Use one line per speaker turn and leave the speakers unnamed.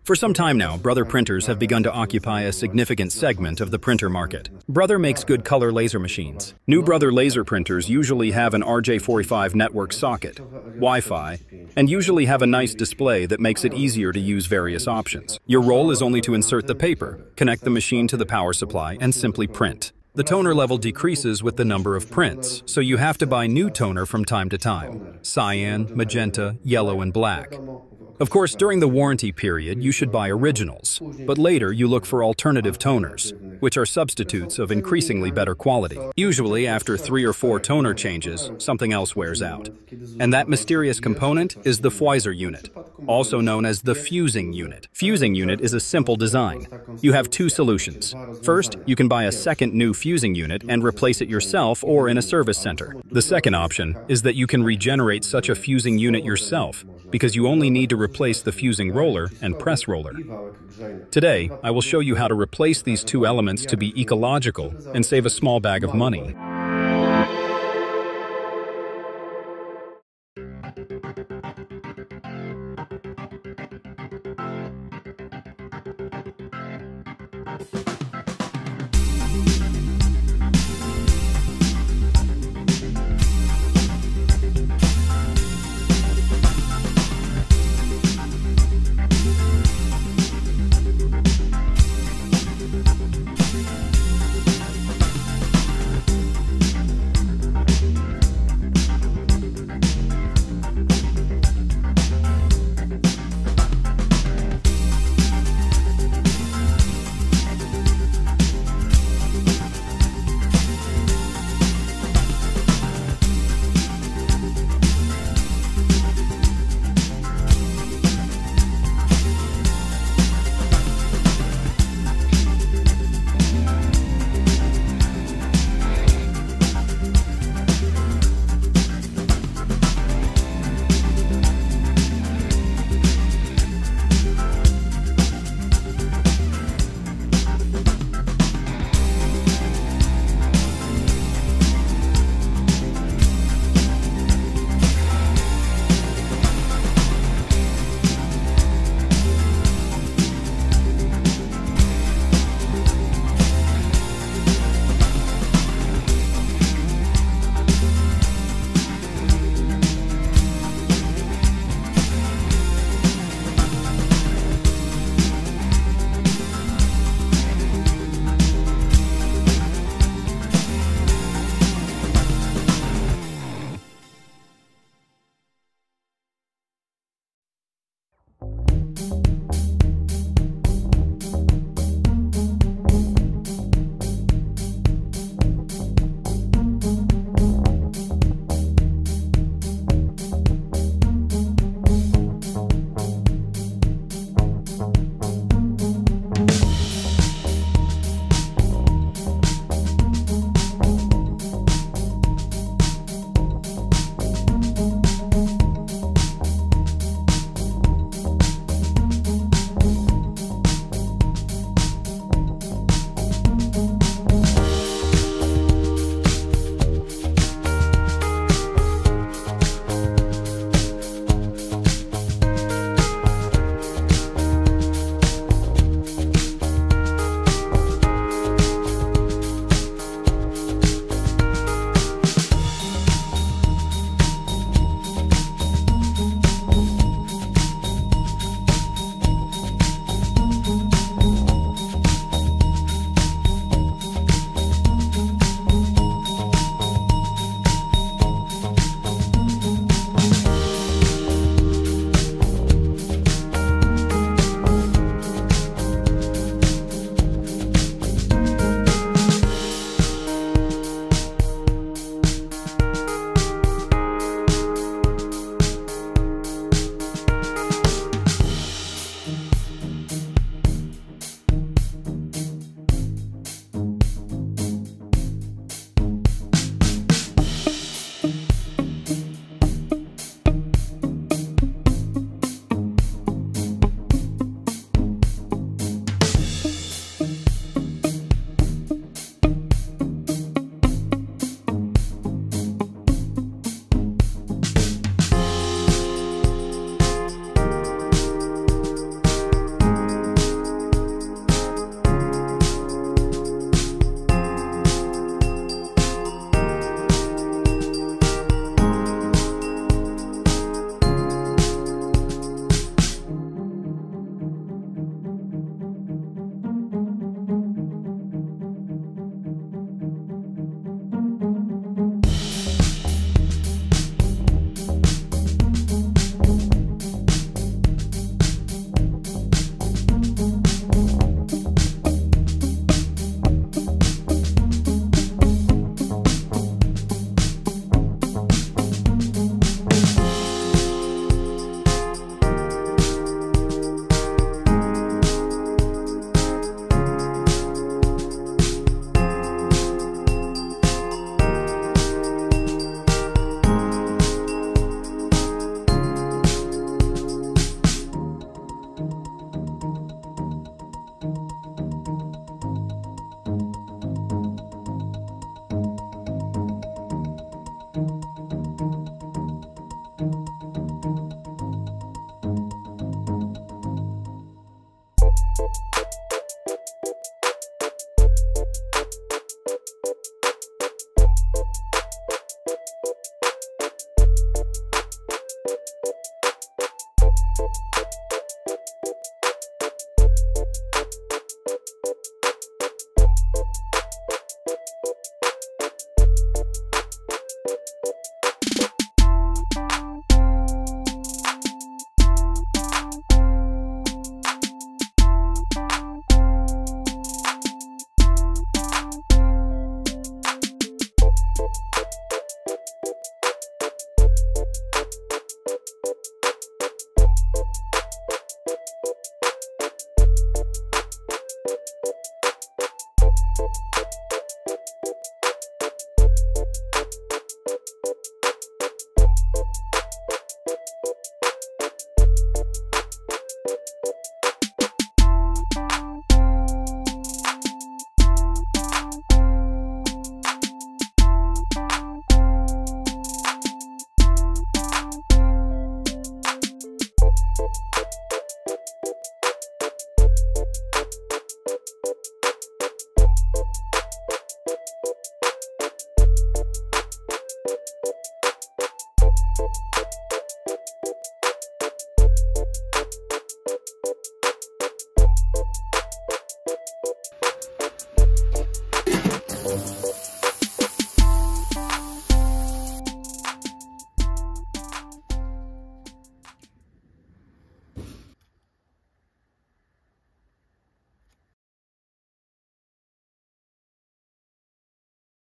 For some time now, Brother printers have begun to occupy a significant segment of the printer market. Brother makes good color laser machines. New Brother laser printers usually have an RJ45 network socket, Wi-Fi, and usually have a nice display that makes it easier to use various options. Your role is only to insert the paper, connect the machine to the power supply, and simply print. The toner level decreases with the number of prints, so you have to buy new toner from time to time: cyan, magenta, yellow, and black. Of course, during the warranty period, you should buy originals, but later you look for alternative toners, which are substitutes of increasingly better quality. Usually, after 3 or 4 toner changes, something else wears out. And that mysterious component is the Fweiser unit, also known as the fusing unit. Fusing unit is a simple design. You have 2 solutions. First, you can buy a second new fusing unit and replace it yourself or in a service center. The second option is that you can regenerate such a fusing unit yourself, because you only need to replace the fusing roller and press roller. Today, I will show you how to replace these 2 elements to be ecological and save a small bag of money.